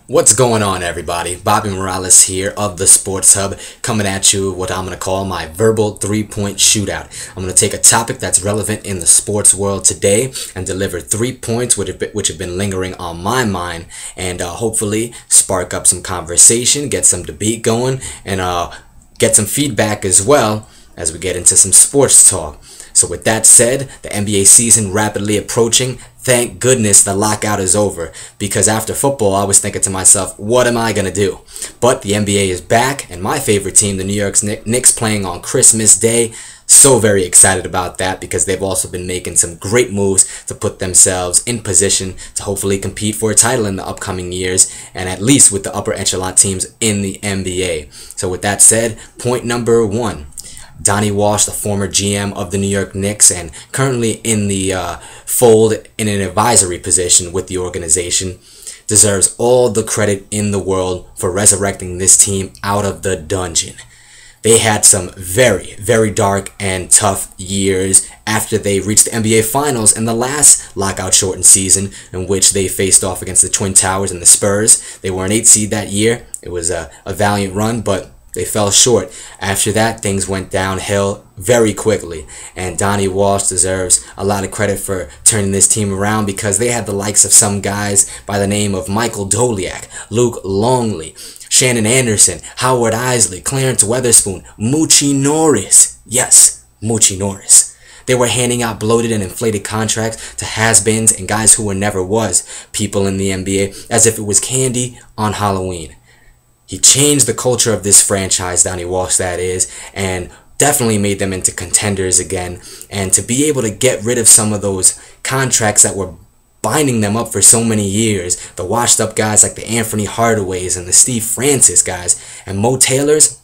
What's going on, everybody? Bobby Morales here of the Sports Hub, coming at you with what I'm going to call my verbal three-point shootout. I'm going to take a topic that's relevant in the sports world today and deliver 3 points which have been lingering on my mind, and hopefully spark up some conversation, get some debate going, and get some feedback as well as we get into some sports talk. So with that said, the NBA season rapidly approaching. Thank goodness the lockout is over, because after football I was thinking to myself, what am I going to do? But the NBA is back, and my favorite team, the New York Knicks, playing on Christmas Day. So very excited about that, because they've also been making some great moves to put themselves in position to hopefully compete for a title in the upcoming years, and at least with the upper echelon teams in the NBA. So with that said, point number one. Donnie Walsh, the former GM of the New York Knicks and currently in the fold in an advisory position with the organization, deserves all the credit in the world for resurrecting this team out of the dungeon. They had some very, very dark and tough years after they reached the NBA Finals in the last lockout-shortened season, in which they faced off against the Twin Towers and the Spurs. They were an 8 seed that year. It was a valiant run, but they fell short. After that, things went downhill very quickly, and Donnie Walsh deserves a lot of credit for turning this team around, because they had the likes of some guys by the name of Michael Doliak, Luke Longley, Shannon Anderson, Howard Isley, Clarence Weatherspoon, Moochie Norris. Yes, Moochie Norris. They were handing out bloated and inflated contracts to has-beens and guys who were never was people in the NBA as if it was candy on Halloween. He changed the culture of this franchise, Donnie Walsh that is, and definitely made them into contenders again. And to be able to get rid of some of those contracts that were binding them up for so many years, the washed up guys like the Anthony Hardaways and the Steve Francis guys and Mo Taylors,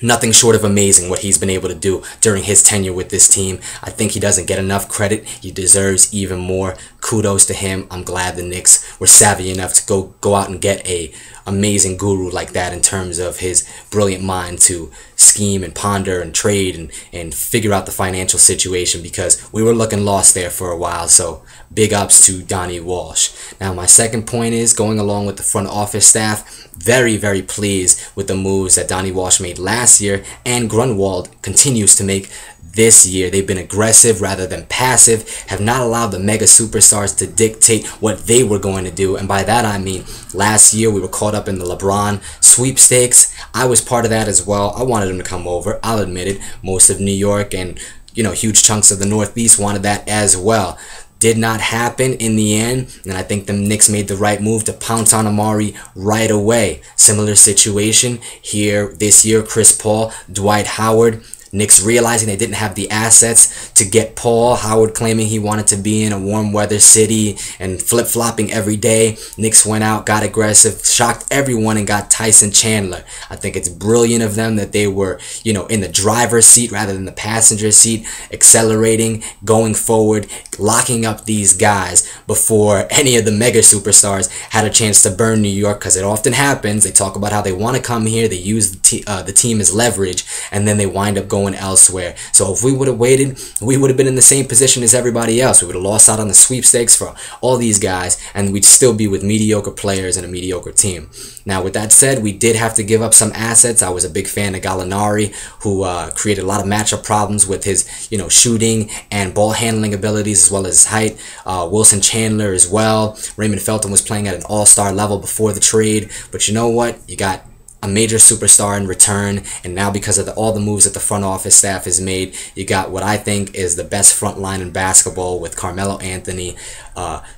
nothing short of amazing what he's been able to do during his tenure with this team. I think he doesn't get enough credit. He deserves even more. Kudos to him. I'm glad the Knicks were savvy enough to go out and get a amazing guru like that in terms of his brilliant mind to scheme and ponder and trade and figure out the financial situation, because we were looking lost there for a while. So big ups to Donnie Walsh. Now my second point is, going along with the front office staff, very, very pleased with the moves that Donnie Walsh made last year and Grunwald continues to make this year. They've been aggressive rather than passive, have not allowed the mega superstars to dictate what they were going to do. And by that I mean, last year we were caught up in the LeBron sweepstakes. I was part of that as well. I wanted him to come over. I'll admit it. Most of New York and, huge chunks of the Northeast wanted that as well. Did not happen in the end, and I think the Knicks made the right move to pounce on Amari right away. Similar situation here this year, Chris Paul, Dwight Howard. Knicks realizing they didn't have the assets to get Paul. Howard claiming he wanted to be in a warm weather city and flip-flopping every day. Knicks went out, got aggressive, shocked everyone, and got Tyson Chandler. I think it's brilliant of them that they were, in the driver's seat rather than the passenger seat, accelerating, going forward, locking up these guys before any of the mega superstars had a chance to burn New York, because it often happens. They talk about how they want to come here, they use the team as leverage, and then they wind up going elsewhere. So if we would have waited, we would have been in the same position as everybody else. We would have lost out on the sweepstakes for all these guys, and we'd still be with mediocre players and a mediocre team. Now, with that said, we did have to give up some assets. I was a big fan of Gallinari, who created a lot of matchup problems with his, shooting and ball handling abilities, as well as his height. Wilson Chandler as well. Raymond Felton was playing at an all-star level before the trade, but you know what? You got a major superstar in return, and now because of all the moves that the front office staff has made, you got what I think is the best front line in basketball with Carmelo Anthony,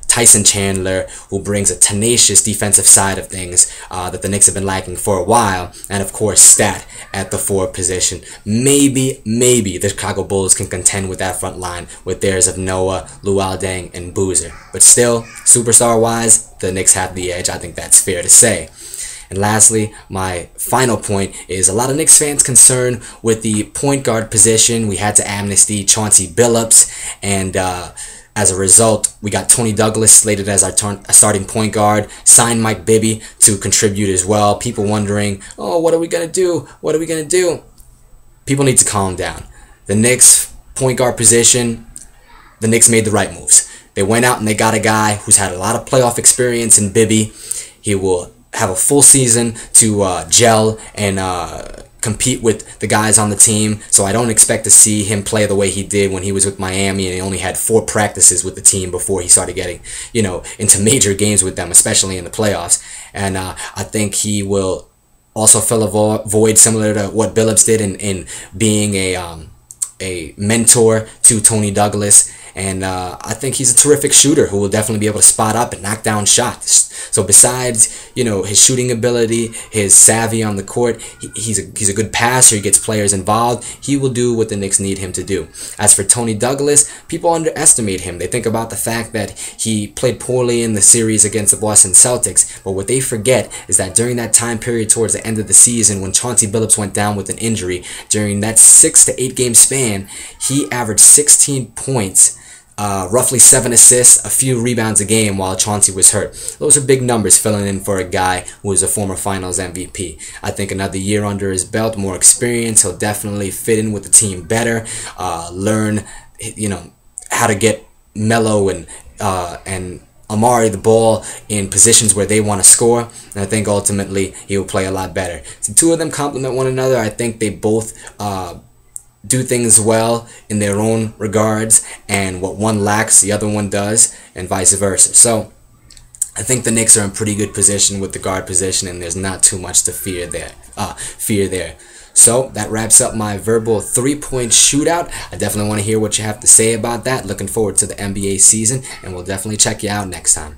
Tyson Chandler, who brings a tenacious defensive side of things that the Knicks have been lacking for a while, and of course Stat at the 4 position. Maybe the Chicago Bulls can contend with that front line with theirs of Noah, Luol Deng, and Boozer, but still, superstar-wise, the Knicks have the edge. I think that's fair to say. And lastly, my final point is a lot of Knicks fans concerned with the point guard position. We had to amnesty Chauncey Billups, and as a result, we got Tony Douglas slated as our starting point guard, signed Mike Bibby to contribute as well. People wondering, oh, what are we going to do? What are we going to do? People need to calm down. The Knicks point guard position, the Knicks made the right moves. They went out and they got a guy who's had a lot of playoff experience in Bibby. He will have a full season to gel and compete with the guys on the team. So I don't expect to see him play the way he did when he was with Miami and he only had 4 practices with the team before he started getting, into major games with them, especially in the playoffs. And I think he will also fill a void similar to what Billups did in being a mentor to Tony Douglas. And I think he's a terrific shooter who will definitely be able to spot up and knock down shots. So besides, his shooting ability, his savvy on the court, he's a good passer. He gets players involved. He will do what the Knicks need him to do. As for Tony Douglas, people underestimate him. They think about the fact that he played poorly in the series against the Boston Celtics. But what they forget is that during that time period towards the end of the season when Chauncey Billups went down with an injury, during that 6 to 8 game span, he averaged 16 points, roughly 7 assists, a few rebounds a game while Chauncey was hurt. Those are big numbers filling in for a guy who was a former Finals MVP. I think another year under his belt, more experience, he'll definitely fit in with the team better, learn, how to get Melo and Amari the ball in positions where they want to score. And I think ultimately he will play a lot better. So 2 of them complement one another. I think they both do things well in their own regards, and what one lacks, the other one does, and vice versa. So I think the Knicks are in pretty good position with the guard position, and there's not too much to fear there. So that wraps up my verbal 3-point shootout. I definitely want to hear what you have to say about that. Looking forward to the NBA season, and we'll definitely check you out next time.